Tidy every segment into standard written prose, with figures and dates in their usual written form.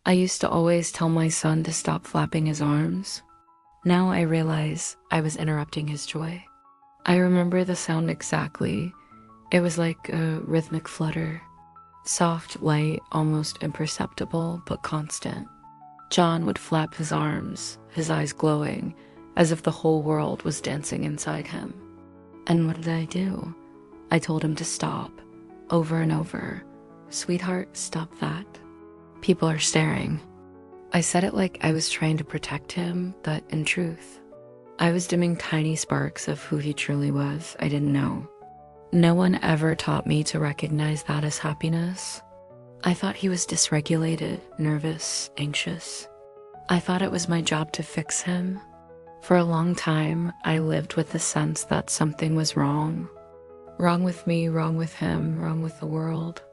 I used to always tell my son to stop flapping his arms. Now I realize I was interrupting his joy. I remember the sound exactly. It was like a rhythmic flutter. Soft, light, almost imperceptible, but constant. John would flap his arms, his eyes glowing, as if the whole world was dancing inside him. And what did I do? I told him to stop, over and over. Sweetheart, stop that. People are staring. I said it like I was trying to protect him, but in truth, I was dimming tiny sparks of who he truly was I didn't know. No one ever taught me to recognize that as happiness. I thought he was dysregulated, nervous, anxious. I thought it was my job to fix him. For a long time, I lived with the sense that something was wrong. Wrong with me, wrong with him, wrong with the world.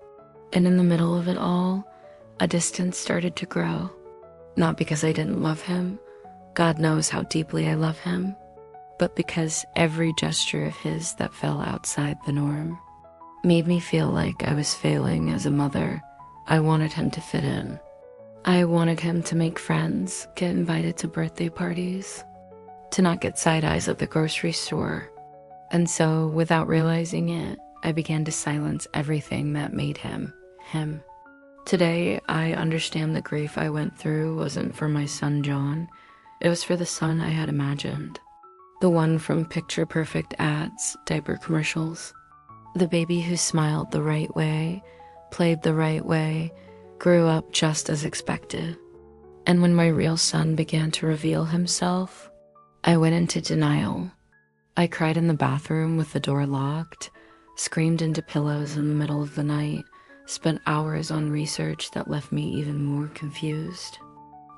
And in the middle of it all, a distance started to grow. Not because I didn't love him, God knows how deeply I love him, but because every gesture of his that fell outside the norm made me feel like I was failing as a mother. I wanted him to fit in. I wanted him to make friends, get invited to birthday parties, to not get side eyes at the grocery store. And so, without realizing it, I began to silence everything that made him, him. Today, I understand the grief I went through wasn't for my son John. It was for the son I had imagined. The one from picture-perfect ads, diaper commercials. The baby who smiled the right way, played the right way, grew up just as expected. And when my real son began to reveal himself, I went into denial. I cried in the bathroom with the door locked, screamed into pillows in the middle of the night, spent hours on research that left me even more confused.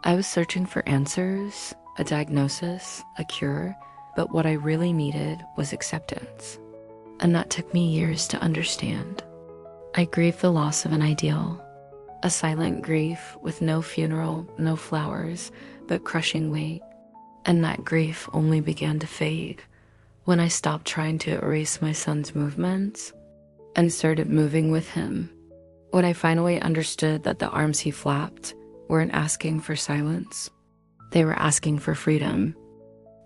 I was searching for answers, a diagnosis, a cure, but what I really needed was acceptance. And that took me years to understand. I grieved the loss of an ideal, a silent grief with no funeral, no flowers, but crushing weight. And that grief only began to fade when I stopped trying to erase my son's movements and started moving with him. When I finally understood that the arms he flapped weren't asking for silence, they were asking for freedom.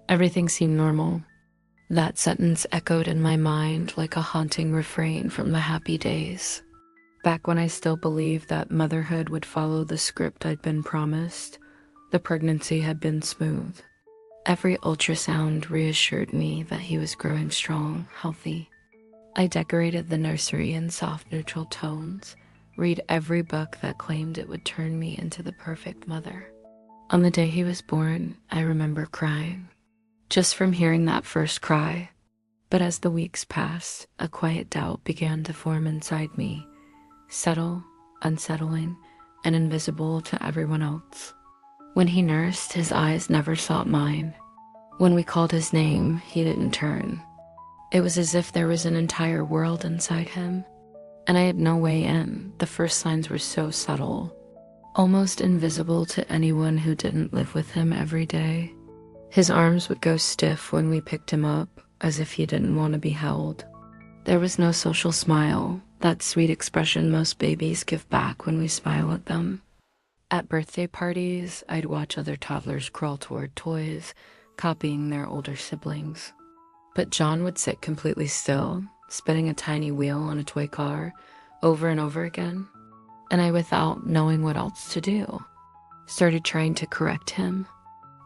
Everything seemed normal. That sentence echoed in my mind like a haunting refrain from the happy days. Back when I still believed that motherhood would follow the script I'd been promised, the pregnancy had been smooth. Every ultrasound reassured me that he was growing strong, healthy. I decorated the nursery in soft, neutral tones, read every book that claimed it would turn me into the perfect mother. On the day he was born, I remember crying, just from hearing that first cry. But as the weeks passed, a quiet doubt began to form inside me, subtle, unsettling, and invisible to everyone else. When he nursed, his eyes never sought mine. When we called his name, he didn't turn. It was as if there was an entire world inside him, and I had no way in. The first signs were so subtle, almost invisible to anyone who didn't live with him every day. His arms would go stiff when we picked him up, as if he didn't want to be held. There was no social smile, that sweet expression most babies give back when we smile at them. At birthday parties, I'd watch other toddlers crawl toward toys, copying their older siblings. But John would sit completely still, spinning a tiny wheel on a toy car over and over again. And I, without knowing what else to do, started trying to correct him.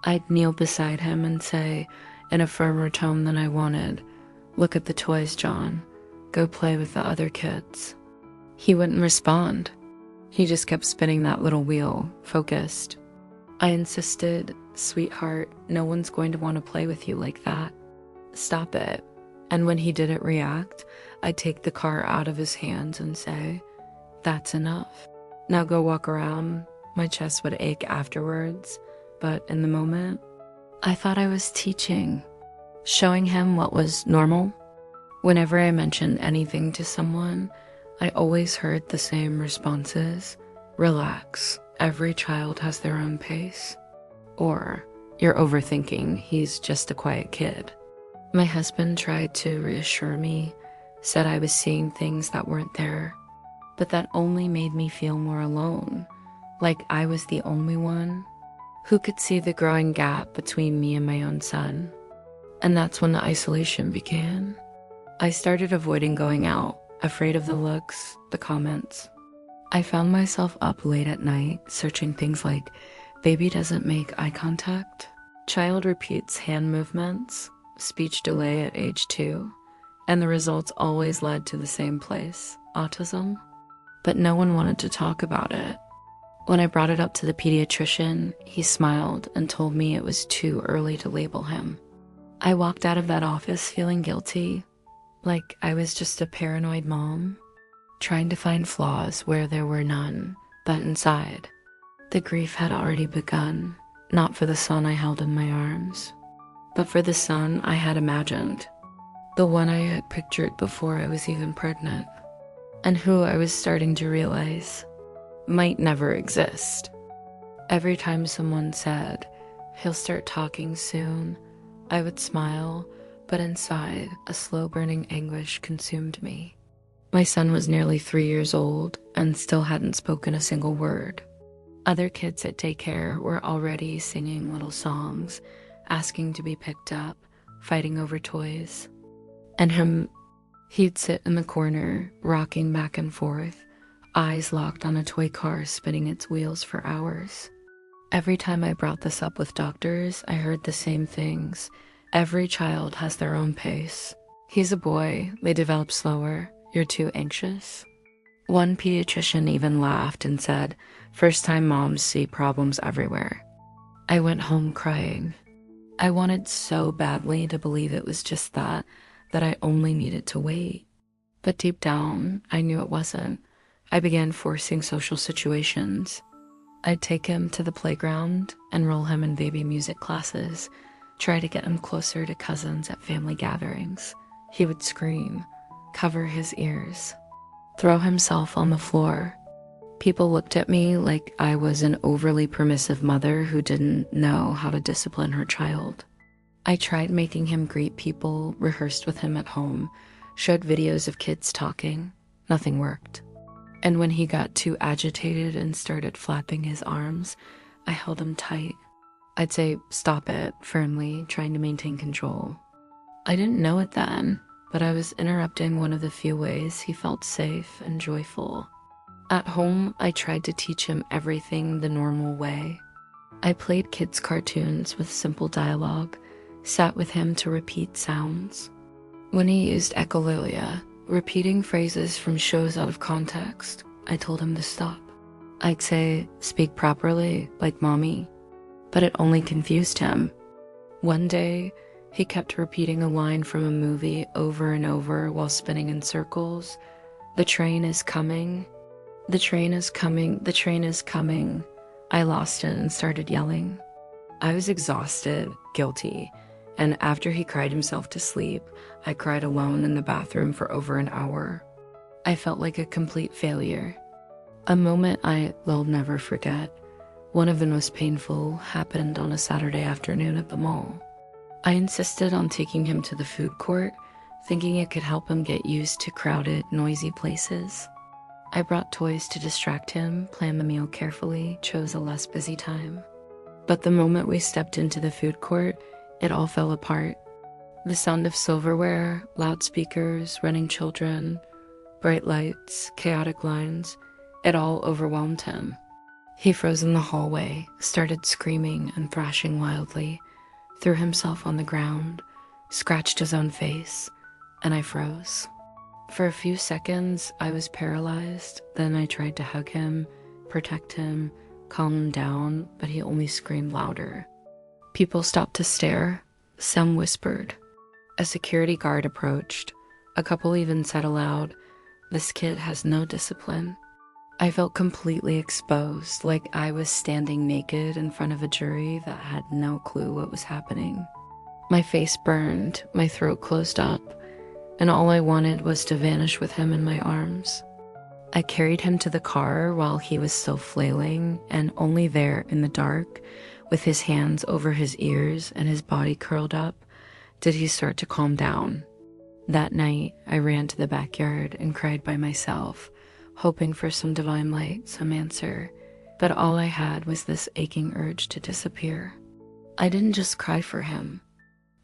I'd kneel beside him and say, in a firmer tone than I wanted, "Look at the toys, John. Go play with the other kids." He wouldn't respond. He just kept spinning that little wheel, focused. I insisted, "Sweetheart, no one's going to want to play with you like that. Stop it." And when he didn't react, I'd take the car out of his hands and say, "That's enough. Now go walk around." My chest would ache afterwards, but in the moment, I thought I was teaching, showing him what was normal. Whenever I mentioned anything to someone, I always heard the same responses. "Relax, every child has their own pace." Or, "You're overthinking, he's just a quiet kid." My husband tried to reassure me, said I was seeing things that weren't there, but that only made me feel more alone. like I was the only one who could see the growing gap between me and my own son. And that's when the isolation began. I started avoiding going out, afraid of the looks, the comments. I found myself up late at night searching things like baby doesn't make eye contact, child repeats hand movements, speech delay at age 2, and the results always led to the same place, autism. But no one wanted to talk about it. When I brought it up to the pediatrician, he smiled and told me it was too early to label him. I walked out of that office feeling guilty, like I was just a paranoid mom, trying to find flaws where there were none, but inside, the grief had already begun, not for the son I held in my arms, but for the son I had imagined, the one I had pictured before I was even pregnant, and who I was starting to realize might never exist. Every time someone said, "He'll start talking soon," I would smile, but inside, a slow-burning anguish consumed me. My son was nearly 3 years old and still hadn't spoken a single word. Other kids at daycare were already singing little songs, asking to be picked up, fighting over toys. And he'd sit in the corner, rocking back and forth, eyes locked on a toy car spinning its wheels for hours. Every time I brought this up with doctors, I heard the same things. Every child has their own pace. He's a boy, they develop slower. You're too anxious. One pediatrician even laughed and said, "First-time moms see problems everywhere." I went home crying. I wanted so badly to believe it was just that I only needed to wait. But deep down, I knew it wasn't. I began forcing social situations. I'd take him to the playground, enroll him in baby music classes, try to get him closer to cousins at family gatherings. He would scream, cover his ears, throw himself on the floor. People looked at me like I was an overly permissive mother who didn't know how to discipline her child. I tried making him greet people, rehearsed with him at home, showed videos of kids talking. Nothing worked. And when he got too agitated and started flapping his arms, I held him tight. I'd say, "Stop it," firmly, trying to maintain control. I didn't know it then, but I was interrupting one of the few ways he felt safe and joyful. At home, I tried to teach him everything the normal way. I played kids' cartoons with simple dialogue, sat with him to repeat sounds. When he used echolalia, repeating phrases from shows out of context, I told him to stop. I'd say, "Speak properly, like mommy," but it only confused him. One day, he kept repeating a line from a movie over and over while spinning in circles. "The train is coming. The train is coming. The train is coming." I lost it and started yelling. I was exhausted, guilty, and after he cried himself to sleep, I cried alone in the bathroom for over an hour. I felt like a complete failure. A moment will never forget. One of the most painful happened on a Saturday afternoon at the mall. I insisted on taking him to the food court, thinking it could help him get used to crowded, noisy places. I brought toys to distract him, planned the meal carefully, chose a less busy time. But the moment we stepped into the food court, it all fell apart. The sound of silverware, loudspeakers, running children, bright lights, chaotic lines, it all overwhelmed him. He froze in the hallway, started screaming and thrashing wildly, threw himself on the ground, scratched his own face, and I froze. For a few seconds, I was paralyzed. Then I tried to hug him, protect him, calm him down, but he only screamed louder. People stopped to stare. Some whispered. A security guard approached. A couple even said aloud, "This kid has no discipline." I felt completely exposed, like I was standing naked in front of a jury that had no clue what was happening. My face burned, my throat closed up, and all I wanted was to vanish with him in my arms. I carried him to the car while he was still flailing, and only there in the dark, with his hands over his ears and his body curled up, did he start to calm down. That night, I ran to the backyard and cried by myself, hoping for some divine light, some answer. but all I had was this aching urge to disappear. I didn't just cry for him.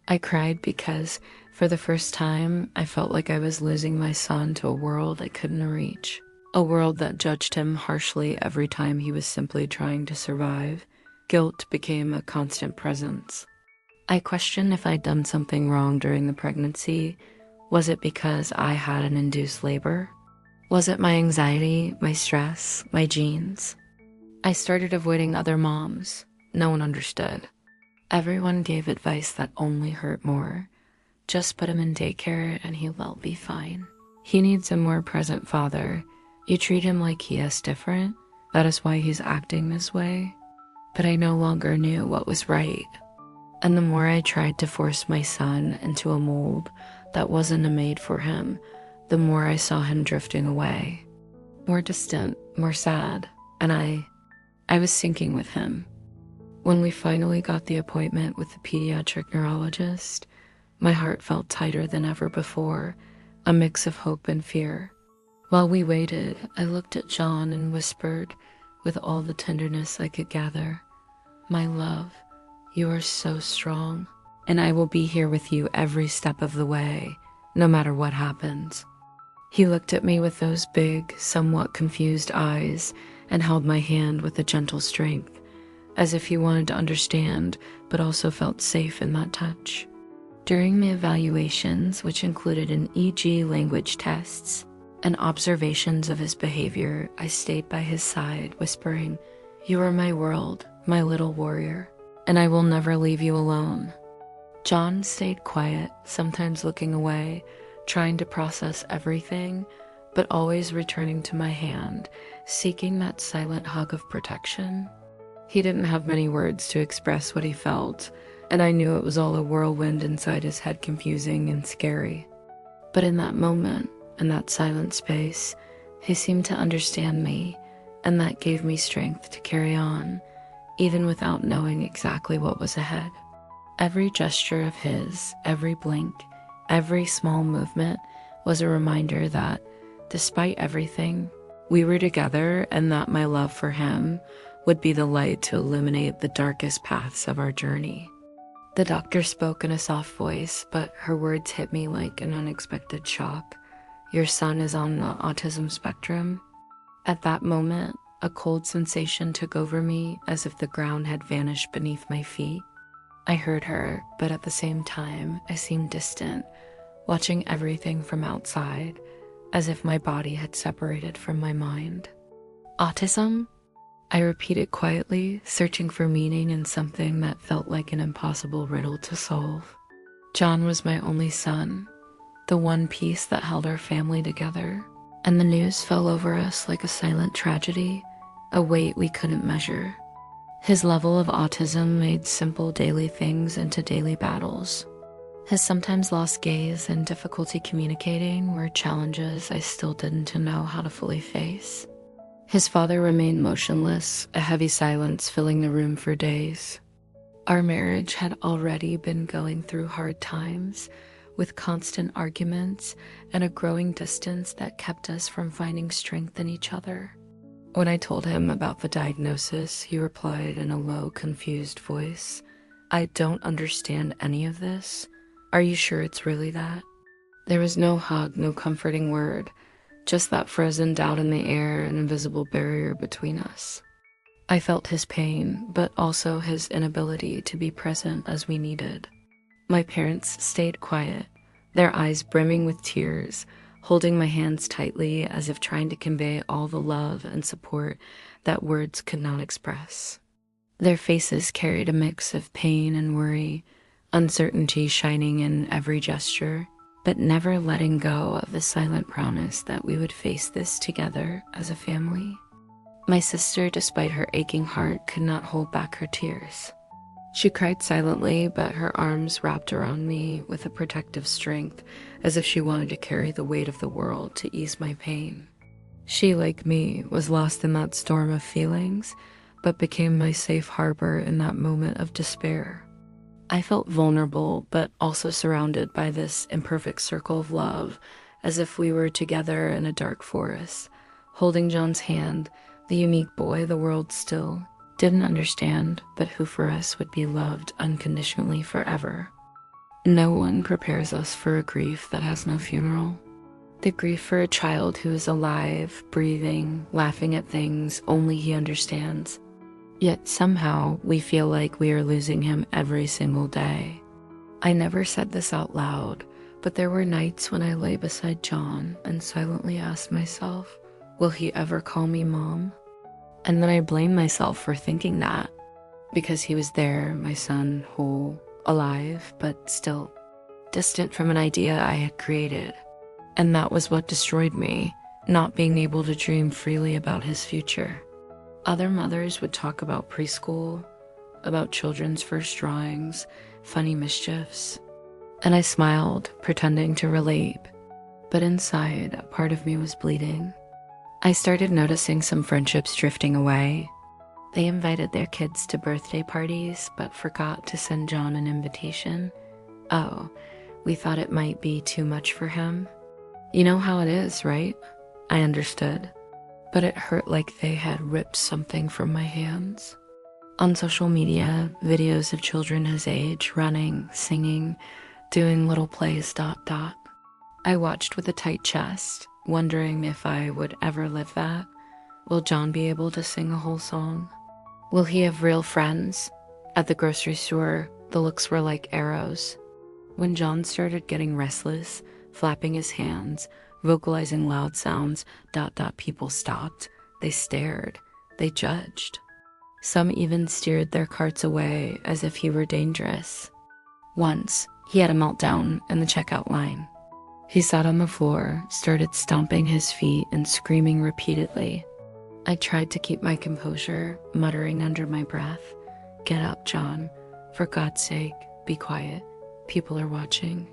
I cried because, for the first time, I felt like I was losing my son to a world I couldn't reach. A world that judged him harshly every time he was simply trying to survive. Guilt became a constant presence. I questioned if I'd done something wrong during the pregnancy. Was it because I had an induced labor? Was it my anxiety, my stress, my genes? I started avoiding other moms. No one understood. Everyone gave advice that only hurt more. Just put him in daycare and he will be fine. He needs a more present father. You treat him like he is different. That is why he's acting this way. But I no longer knew what was right. And the more I tried to force my son into a mold that wasn't made for him, the more I saw him drifting away. More distant, more sad. And I was sinking with him. When we finally got the appointment with the pediatric neurologist, my heart felt tighter than ever before, a mix of hope and fear. While we waited, I looked at John and whispered, with all the tenderness I could gather, "My love, you are so strong, and I will be here with you every step of the way, no matter what happens." He looked at me with those big, somewhat confused eyes and held my hand with a gentle strength, as if he wanted to understand, but also felt safe in that touch. During the evaluations, which included an EG language tests and observations of his behavior, I stayed by his side, whispering, "You are my world, my little warrior, and I will never leave you alone." John stayed quiet, sometimes looking away, trying to process everything, but always returning to my hand, seeking that silent hug of protection. He didn't have many words to express what he felt, and I knew it was all a whirlwind inside his head, confusing and scary. But in that moment, in that silent space, he seemed to understand me, and that gave me strength to carry on, even without knowing exactly what was ahead. Every gesture of his, every blink, every small movement was a reminder that, despite everything, we were together, and that my love for him would be the light to illuminate the darkest paths of our journey. The doctor spoke in a soft voice, but her words hit me like an unexpected shock. "Your son is on the autism spectrum." At that moment, a cold sensation took over me, as if the ground had vanished beneath my feet. I heard her, but at the same time, I seemed distant, watching everything from outside, as if my body had separated from my mind. "Autism?" I repeated quietly, searching for meaning in something that felt like an impossible riddle to solve. John was my only son, the one piece that held our family together, and the news fell over us like a silent tragedy, a weight we couldn't measure. His level of autism made simple daily things into daily battles. His sometimes lost gaze and difficulty communicating were challenges I still didn't know how to fully face. His father remained motionless, a heavy silence filling the room for days. Our marriage had already been going through hard times, with constant arguments and a growing distance that kept us from finding strength in each other. When I told him about the diagnosis, he replied in a low, confused voice, "I don't understand any of this. Are you sure it's really that?" There was no hug, no comforting word, just that frozen doubt in the air, an invisible barrier between us. I felt his pain, but also his inability to be present as we needed. My parents stayed quiet, their eyes brimming with tears, holding my hands tightly as if trying to convey all the love and support that words could not express. Their faces carried a mix of pain and worry, uncertainty shining in every gesture, but never letting go of the silent promise that we would face this together as a family. My sister, despite her aching heart, could not hold back her tears. She cried silently, but her arms wrapped around me with a protective strength, as if she wanted to carry the weight of the world to ease my pain. She, like me, was lost in that storm of feelings, but became my safe harbor in that moment of despair. I felt vulnerable, but also surrounded by this imperfect circle of love, as if we were together in a dark forest, holding John's hand, The unique boy the world still didn't understand, but who for us would be loved unconditionally forever. No one prepares us for a grief that has no funeral. The grief for a child who is alive, breathing, laughing at things only he understands. Yet somehow we feel like we are losing him every single day. I never said this out loud, but there were nights when I lay beside John and silently asked myself, will he ever call me mom? And then I blamed myself for thinking that, because he was there, my son, whole, alive, but still distant from an idea I had created. And that was what destroyed me, not being able to dream freely about his future. Other mothers would talk about preschool, about children's first drawings, funny mischiefs, and I smiled, pretending to relate, but inside, a part of me was bleeding. I started noticing some friendships drifting away. They invited their kids to birthday parties, but forgot to send John an invitation. Oh, we thought it might be too much for him. You know how it is, right? I understood, but it hurt like they had ripped something from my hands. On social media, videos of children his age running, singing, doing little plays ... I watched with a tight chest, wondering if I would ever live that. Will John be able to sing a whole song? Will he have real friends? At the grocery store, the looks were like arrows. When John started getting restless, flapping his hands, vocalizing loud sounds ... people stopped. They stared. They judged. Some even steered their carts away as if he were dangerous. Once, he had a meltdown in the checkout line. He sat on the floor, started stomping his feet and screaming repeatedly. I tried to keep my composure, muttering under my breath, "Get up, John. For God's sake, be quiet. People are watching."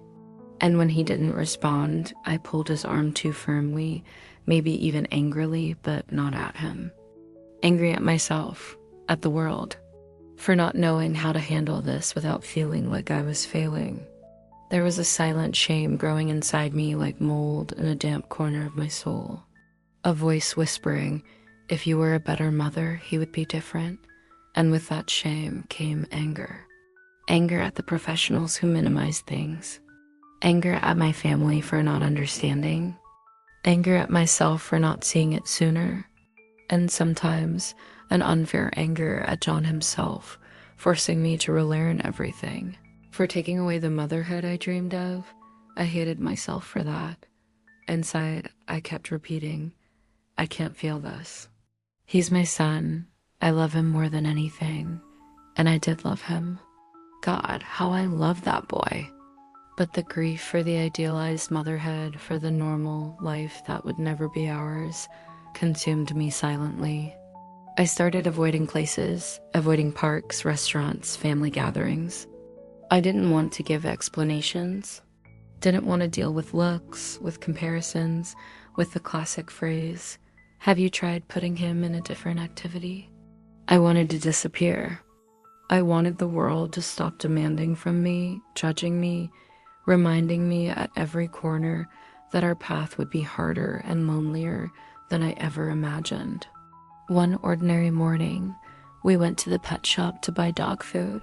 And when he didn't respond, I pulled his arm too firmly, maybe even angrily, but not at him. Angry at myself, at the world, for not knowing how to handle this without feeling like I was failing. There was a silent shame growing inside me like mold in a damp corner of my soul. A voice whispering, if you were a better mother, he would be different. And with that shame came anger. Anger at the professionals who minimized things. Anger at my family for not understanding. Anger at myself for not seeing it sooner. And sometimes an unfair anger at John himself, forcing me to relearn everything. For taking away the motherhood I dreamed of, I hated myself for that. Inside, I kept repeating, I can't feel this. He's my son. I love him more than anything. And I did love him. God, how I loved that boy. But the grief for the idealized motherhood, for the normal life that would never be ours, consumed me silently. I started avoiding places, avoiding parks, restaurants, family gatherings. I didn't want to give explanations. Didn't want to deal with looks, with comparisons, with the classic phrase, have you tried putting him in a different activity? I wanted to disappear. I wanted the world to stop demanding from me, judging me, reminding me at every corner that our path would be harder and lonelier than I ever imagined. One ordinary morning, we went to the pet shop to buy dog food.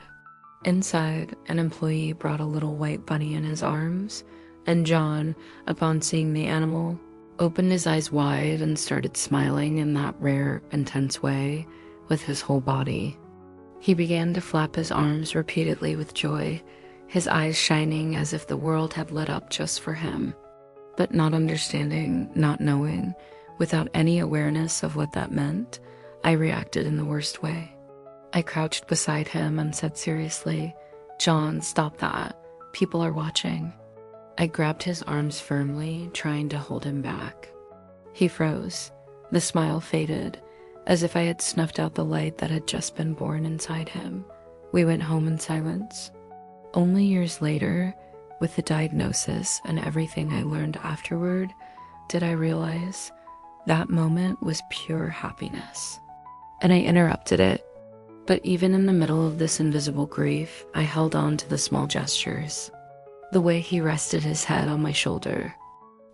Inside, an employee brought a little white bunny in his arms, and John, upon seeing the animal, opened his eyes wide and started smiling in that rare, intense way with his whole body. He began to flap his arms repeatedly with joy, his eyes shining as if the world had lit up just for him. But not understanding, not knowing, without any awareness of what that meant, I reacted in the worst way. I crouched beside him and said seriously, John, stop that. People are watching. I grabbed his arms firmly, trying to hold him back. He froze. The smile faded, as if I had snuffed out the light that had just been born inside him. We went home in silence. Only years later, with the diagnosis and everything I learned afterward, did I realize that moment was pure happiness. And I interrupted it. But even in the middle of this invisible grief, I held on to the small gestures. The way he rested his head on my shoulder.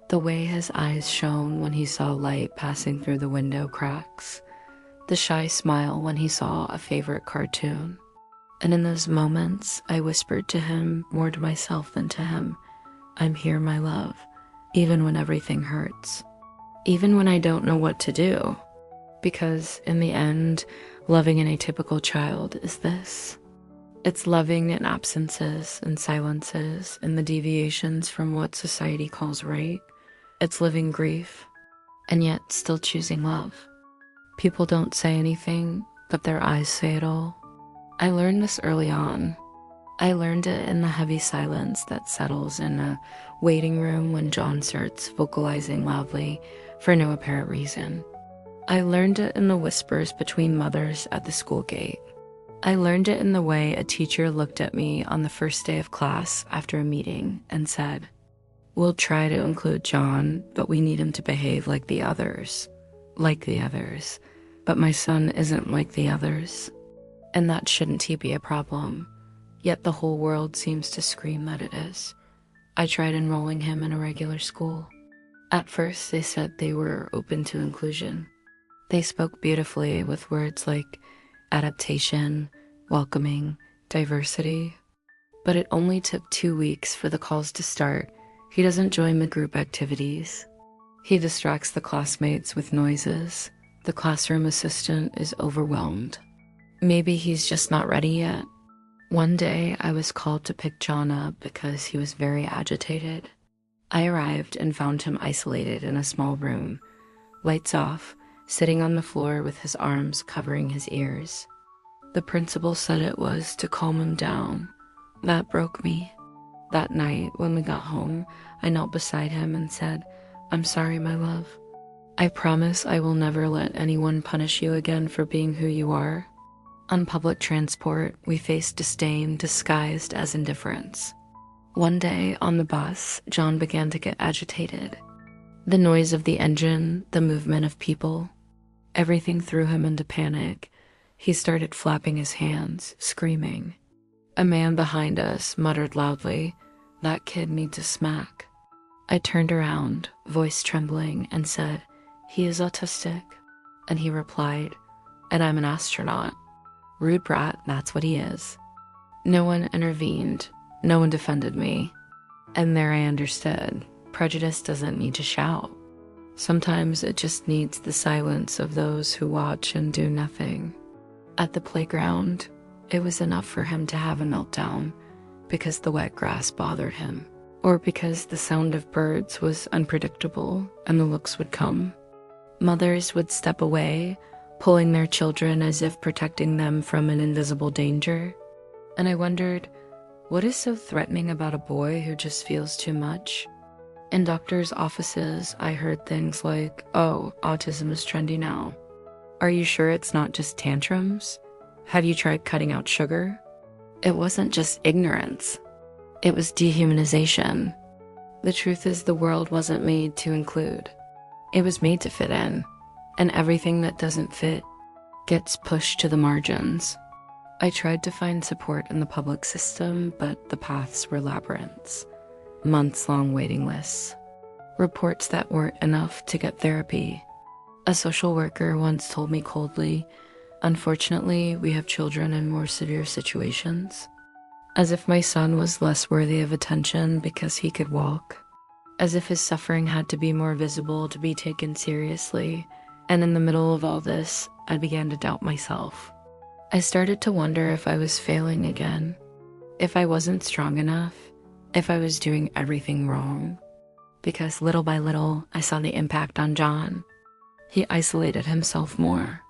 The way his eyes shone when he saw light passing through the window cracks. the shy smile when he saw a favorite cartoon. And in those moments, I whispered to him, more to myself than to him, "I'm here, my love," even when everything hurts. Even when I don't know what to do. Because in the end, loving an atypical child is this. It's loving in absences and silences and the deviations from what society calls right. It's living grief, and yet still choosing love. People don't say anything, but their eyes say it all. I learned this early on. I learned it in the heavy silence that settles in a waiting room when John starts vocalizing loudly for no apparent reason. I learned it in the whispers between mothers at the school gate. I learned it in the way a teacher looked at me on the first day of class after a meeting and said, "We'll try to include John, but we need him to behave like the others." Like the others. But my son isn't like the others. And that shouldn't he be a problem. Yet the whole world seems to scream that it is. I tried enrolling him in a regular school. At first, they said they were open to inclusion. They spoke beautifully with words like adaptation, welcoming, diversity. But it only took 2 weeks for the calls to start. He doesn't join the group activities. He distracts the classmates with noises. The classroom assistant is overwhelmed. Maybe he's just not ready yet. One day, I was called to pick John up because he was very agitated. I arrived and found him isolated in a small room, lights off, sitting on the floor with his arms covering his ears. The principal said it was to calm him down. That broke me. That night, when we got home, I knelt beside him and said, "I'm sorry, my love. I promise I will never let anyone punish you again for being who you are." On public transport, we faced disdain disguised as indifference. One day, on the bus, John began to get agitated. The noise of the engine, the movement of people, everything threw him into panic. He started flapping his hands, screaming. A man behind us muttered loudly, "That kid needs a smack." I turned around, voice trembling, and said, "He is autistic." And he replied, "And I'm an astronaut." Rude brat, that's what he is. No one intervened. No one defended me. And there I understood. Prejudice doesn't need to shout. Sometimes it just needs the silence of those who watch and do nothing. At the playground, it was enough for him to have a meltdown because the wet grass bothered him, or because the sound of birds was unpredictable and the looks would come. Mothers would step away, pulling their children as if protecting them from an invisible danger. And I wondered, what is so threatening about a boy who just feels too much? In doctors' offices, I heard things like, "Oh, autism is trendy now. Are you sure it's not just tantrums? Have you tried cutting out sugar?" It wasn't just ignorance. It was dehumanization. The truth is the world wasn't made to include. It was made to fit in. And everything that doesn't fit gets pushed to the margins. I tried to find support in the public system, but the paths were labyrinths. Months-long waiting lists. Reports that weren't enough to get therapy. A social worker once told me coldly, "Unfortunately, we have children in more severe situations." As if my son was less worthy of attention because he could walk. As if his suffering had to be more visible to be taken seriously. And in the middle of all this, I began to doubt myself. I started to wonder if I was failing again, if I wasn't strong enough, if I was doing everything wrong. Because little by little, I saw the impact on John. He isolated himself more,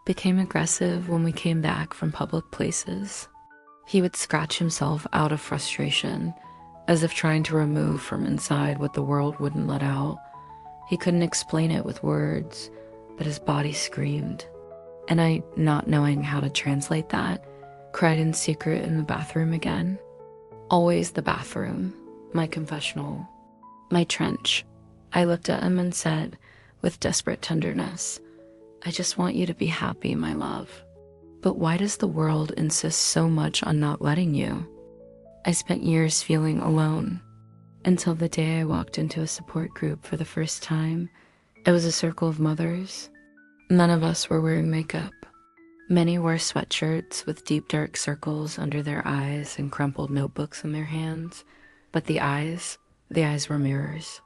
became aggressive when we came back from public places. He would scratch himself out of frustration, as if trying to remove from inside what the world wouldn't let out. He couldn't explain it with words, but his body screamed. And I, not knowing how to translate that, cried in secret in the bathroom again. Always the bathroom, my confessional, my trench. I looked at him and said, with desperate tenderness, "I just want you to be happy, my love. But why does the world insist so much on not letting you?" I spent years feeling alone, until the day I walked into a support group for the first time. It was a circle of mothers. None of us were wearing makeup. Many wore sweatshirts with deep dark circles under their eyes and crumpled notebooks in their hands, but the eyes were mirrors.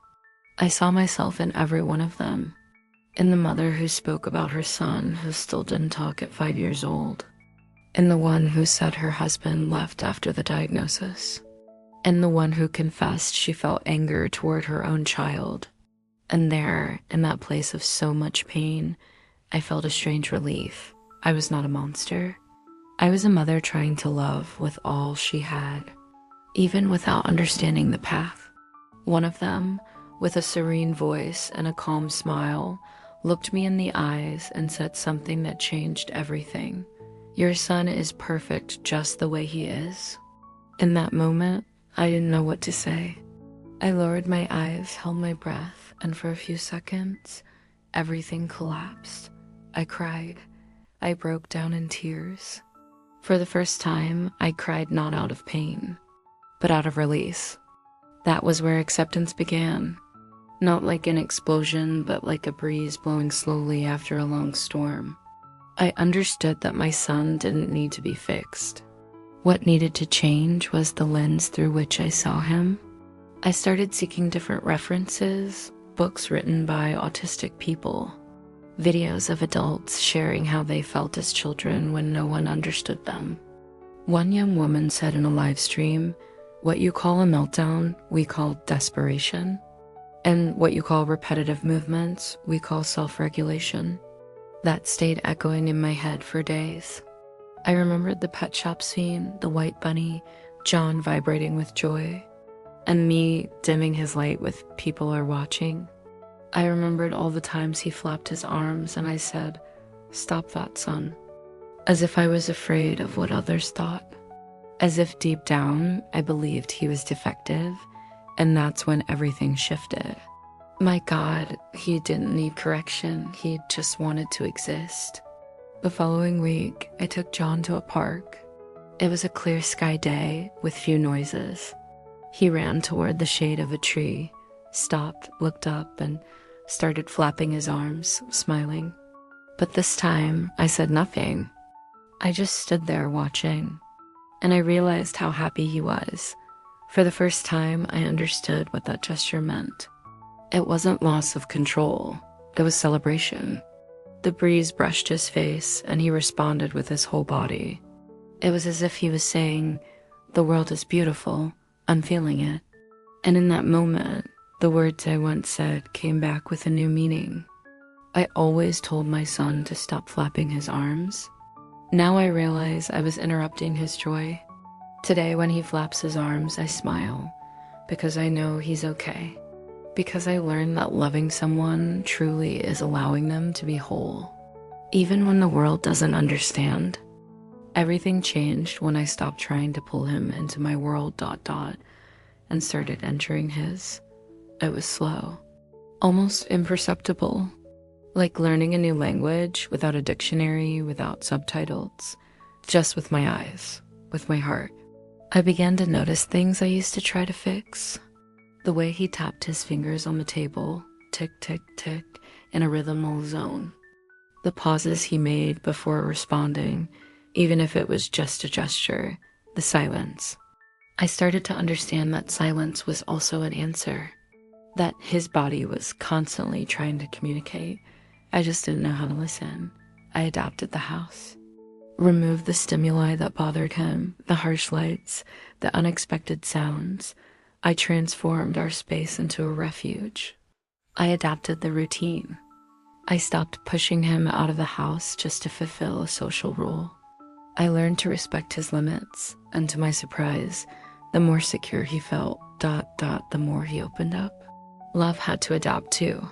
I saw myself in every one of them. In the mother who spoke about her son who still didn't talk at 5 years old. In the one who said her husband left after the diagnosis. In the one who confessed she felt anger toward her own child. And there, in that place of so much pain, I felt a strange relief. I was not a monster. I was a mother trying to love with all she had, even without understanding the path. One of them, with a serene voice and a calm smile, looked me in the eyes and said something that changed everything. Your son is perfect just the way he is. In that moment, I didn't know what to say. I lowered my eyes, held my breath, and for a few seconds, everything collapsed. I cried. I broke down in tears. For the first time, I cried not out of pain, but out of release. That was where acceptance began. Not like an explosion, but like a breeze blowing slowly after a long storm. I understood that my son didn't need to be fixed. What needed to change was the lens through which I saw him. I started seeking different references, books written by autistic people, videos of adults sharing how they felt as children when no one understood them. One young woman said in a live stream, "What you call a meltdown, we call desperation. And what you call repetitive movements, we call self-regulation." That stayed echoing in my head for days. I remembered the pet shop scene, the white bunny, John vibrating with joy, and me dimming his light with "people are watching." I remembered all the times he flapped his arms and I said, "Stop that, son," as if I was afraid of what others thought. As if deep down, I believed he was defective, and that's when everything shifted. My God, he didn't need correction, he just wanted to exist. The following week, I took John to a park. It was a clear sky day with few noises. He ran toward the shade of a tree, stopped, looked up, and started flapping his arms, smiling. But this time, I said nothing. I just stood there watching, and I realized how happy he was. For the first time, I understood what that gesture meant. It wasn't loss of control, it was celebration. The breeze brushed his face, and he responded with his whole body. It was as if he was saying, "The world is beautiful, I'm feeling it." And in that moment, the words I once said came back with a new meaning. I always told my son to stop flapping his arms. Now I realize I was interrupting his joy. Today, when he flaps his arms, I smile, because I know he's okay. Because I learned that loving someone truly is allowing them to be whole, even when the world doesn't understand. Everything changed when I stopped trying to pull him into my world ... and started entering his. It was slow, almost imperceptible, like learning a new language without a dictionary, without subtitles, just with my eyes, with my heart. I began to notice things I used to try to fix. The way he tapped his fingers on the table, tick, tick, tick, in a rhythmal zone. The pauses he made before responding, even if it was just a gesture, the silence. I started to understand that silence was also an answer, that his body was constantly trying to communicate. I just didn't know how to listen. I adapted the house. Removed the stimuli that bothered him, the harsh lights, the unexpected sounds. I transformed our space into a refuge. I adapted the routine. I stopped pushing him out of the house just to fulfill a social role. I learned to respect his limits, and to my surprise, the more secure he felt, ... the more he opened up. Love had to adapt too.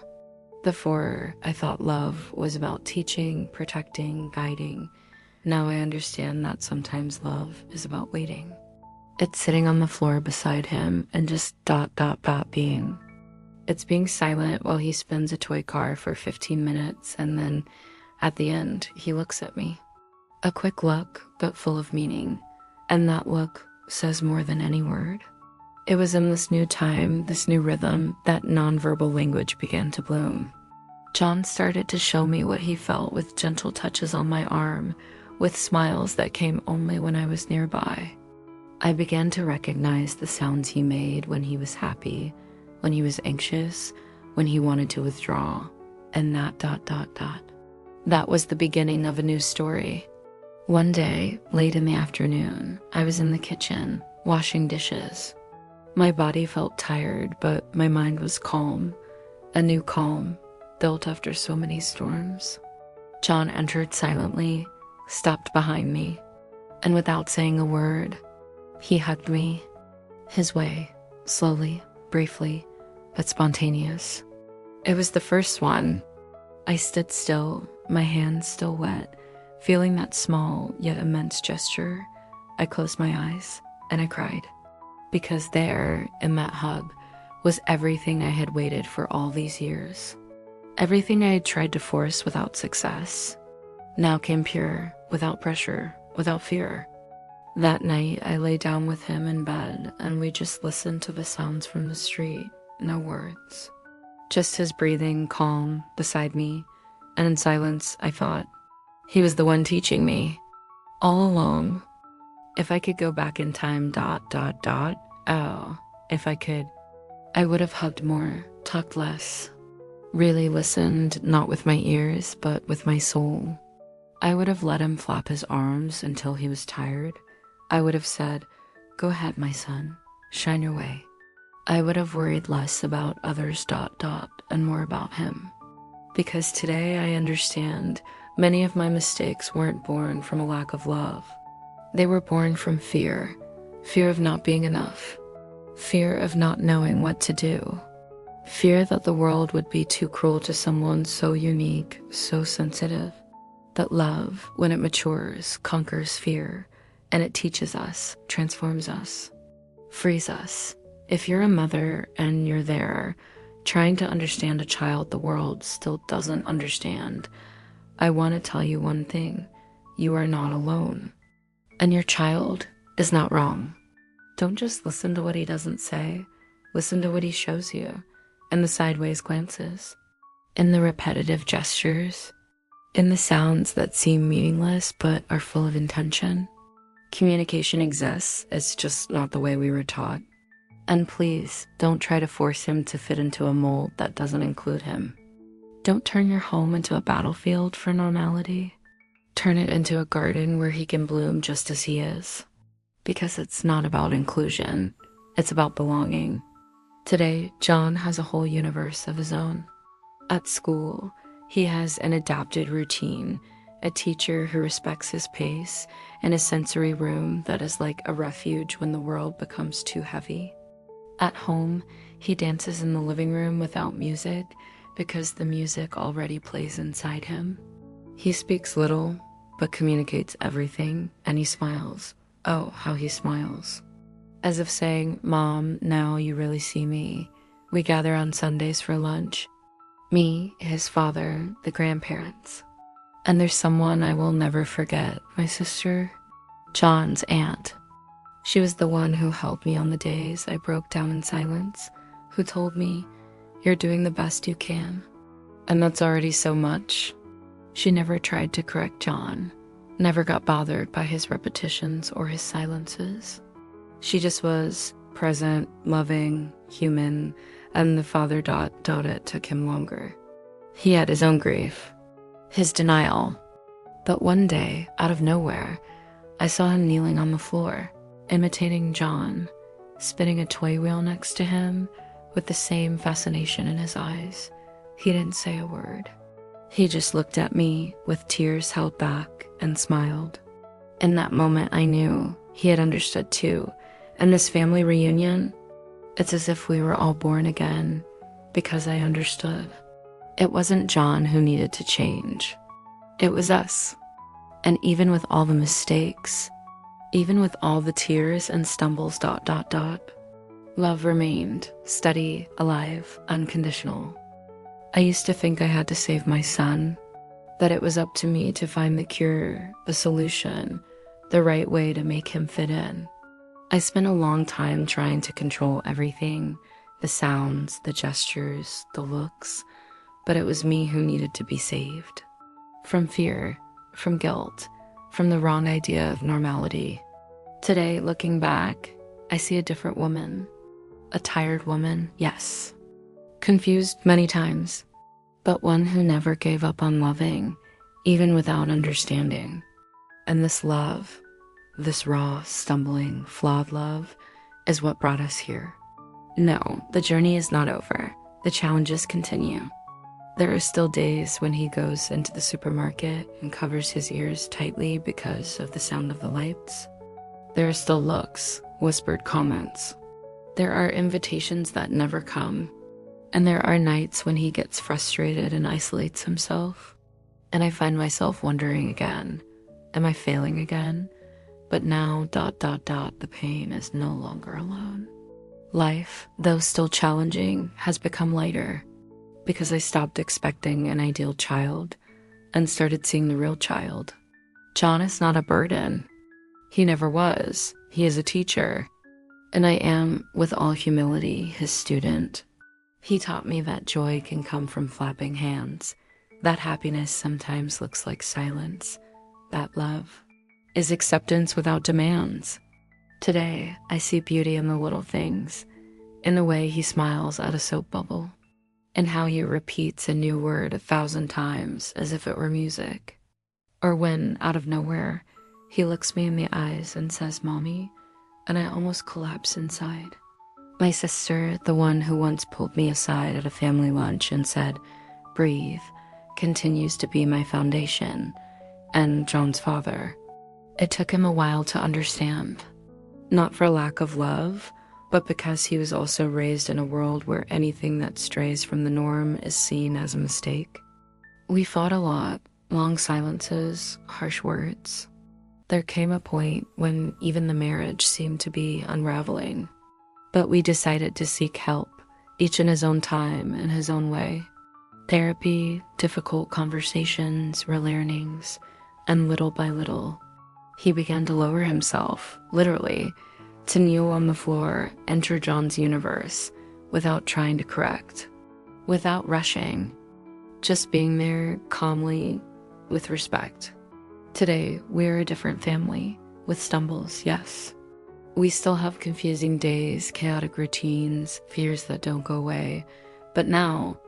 Before, I thought love was about teaching, protecting, guiding. Now I understand that sometimes love is about waiting. It's sitting on the floor beside him and just ... being. It's being silent while he spins a toy car for 15 minutes, and then, at the end, he looks at me. A quick look, but full of meaning, and that look says more than any word. It was in this new time, this new rhythm, that nonverbal language began to bloom. John started to show me what he felt with gentle touches on my arm, with smiles that came only when I was nearby. I began to recognize the sounds he made when he was happy, when he was anxious, when he wanted to withdraw, and that ... That was the beginning of a new story. One day, late in the afternoon, I was in the kitchen, washing dishes. My body felt tired, but my mind was calm, a new calm, built after so many storms. John entered silently, stopped behind me, and without saying a word, he hugged me, his way, slowly, briefly, but spontaneous. It was the first one. I stood still, my hands still wet, feeling that small yet immense gesture. I closed my eyes and I cried, because there, in that hug, was everything I had waited for all these years. Everything I had tried to force without success now came pure, without pressure, without fear. That night, I lay down with him in bed and we just listened to the sounds from the street, no words. Just his breathing calm beside me, and in silence, I thought, he was the one teaching me. All along, if I could go back in time, oh, if I could, I would have hugged more, talked less, really listened, not with my ears, but with my soul. I would have let him flap his arms until he was tired. I would have said, go ahead, my son, shine your way. I would have worried less about others, and more about him. Because today I understand many of my mistakes weren't born from a lack of love. They were born from fear, fear of not being enough, fear of not knowing what to do, fear that the world would be too cruel to someone so unique, so sensitive, that love, when it matures, conquers fear, and it teaches us, transforms us, frees us. If you're a mother and you're there, trying to understand a child the world still doesn't understand, I want to tell you one thing. You are not alone. And your child is not wrong. Don't just listen to what he doesn't say. Listen to what he shows you, in the sideways glances, in the repetitive gestures, in the sounds that seem meaningless but are full of intention. Communication exists, it's just not the way we were taught. And please, don't try to force him to fit into a mold that doesn't include him. Don't turn your home into a battlefield for normality. Turn it into a garden where he can bloom just as he is. Because it's not about inclusion, it's about belonging. Today, John has a whole universe of his own. At school, he has an adapted routine, a teacher who respects his pace, and a sensory room that is like a refuge when the world becomes too heavy. At home, he dances in the living room without music because the music already plays inside him. He speaks little, but communicates everything, and he smiles. Oh, how he smiles. As if saying, Mom, now you really see me. We gather on Sundays for lunch. Me, his father, the grandparents. And there's someone I will never forget, my sister, John's aunt. She was the one who helped me on the days I broke down in silence, who told me, you're doing the best you can. And that's already so much. She never tried to correct John, never got bothered by his repetitions or his silences. She just was present, loving, human, and the father ... it took him longer. He had his own grief, his denial. But one day, out of nowhere, I saw him kneeling on the floor, imitating John, spinning a toy wheel next to him with the same fascination in his eyes. He didn't say a word. He just looked at me with tears held back and smiled. In that moment, I knew he had understood too. And this family reunion, it's as if we were all born again because I understood. It wasn't John who needed to change. It was us. And even with all the mistakes, even with all the tears and stumbles ... love remained, steady, alive, unconditional. I used to think I had to save my son, that it was up to me to find the cure, the solution, the right way to make him fit in. I spent a long time trying to control everything, the sounds, the gestures, the looks, but it was me who needed to be saved. From fear, from guilt, from the wrong idea of normality. Today, looking back, I see a different woman. A tired woman, yes. Confused many times, but one who never gave up on loving, even without understanding. And this love, this raw, stumbling, flawed love, is what brought us here. No, the journey is not over. The challenges continue. There are still days when he goes into the supermarket and covers his ears tightly because of the sound of the lights. There are still looks, whispered comments. There are invitations that never come. And there are nights when he gets frustrated and isolates himself. And I find myself wondering again, am I failing again? But now, the pain is no longer alone. Life, though still challenging, has become lighter because I stopped expecting an ideal child and started seeing the real child. John is not a burden. He never was. He is a teacher. And I am, with all humility, his student. He taught me that joy can come from flapping hands, that happiness sometimes looks like silence, that love is acceptance without demands. Today, I see beauty in the little things, in the way he smiles at a soap bubble, and how he repeats a new word 1,000 times as if it were music. Or when, out of nowhere, he looks me in the eyes and says, "Mommy," and I almost collapse inside. My sister, the one who once pulled me aside at a family lunch and said, "Breathe," continues to be my foundation, and John's father. It took him a while to understand, not for lack of love, but because he was also raised in a world where anything that strays from the norm is seen as a mistake. We fought a lot, long silences, harsh words. There came a point when even the marriage seemed to be unraveling. But we decided to seek help, each in his own time, in his own way. Therapy, difficult conversations, relearnings, and little by little, he began to lower himself, literally, to kneel on the floor, enter John's universe, without trying to correct, without rushing, just being there calmly, with respect. Today, we're a different family, with stumbles, yes. We still have confusing days, chaotic routines, fears that don't go away. But now,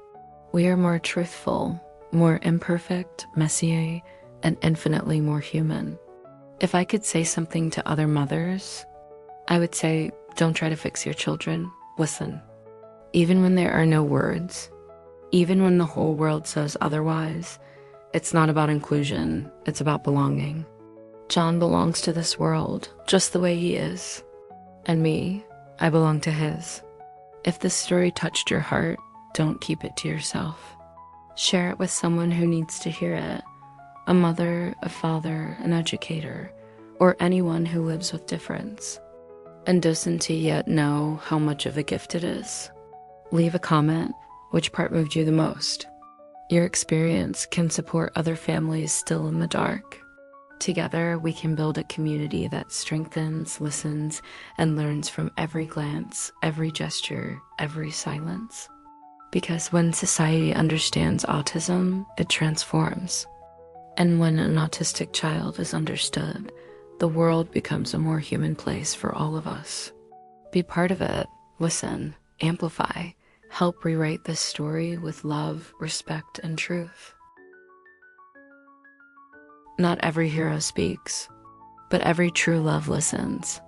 we are more truthful, more imperfect, messy, and infinitely more human. If I could say something to other mothers, I would say, don't try to fix your children. Listen. Even when there are no words, even when the whole world says otherwise, it's not about inclusion, it's about belonging. John belongs to this world, just the way he is. And me, I belong to his. If this story touched your heart, don't keep it to yourself. Share it with someone who needs to hear it. A mother, a father, an educator, or anyone who lives with difference and doesn't yet know how much of a gift it is. Leave a comment. Which part moved you the most? Your experience can support other families still in the dark. Together, we can build a community that strengthens, listens, and learns from every glance, every gesture, every silence. Because when society understands autism, it transforms. And when an autistic child is understood, the world becomes a more human place for all of us. Be part of it, listen, amplify, help rewrite this story with love, respect, and truth. Not every hero speaks, but every true love listens.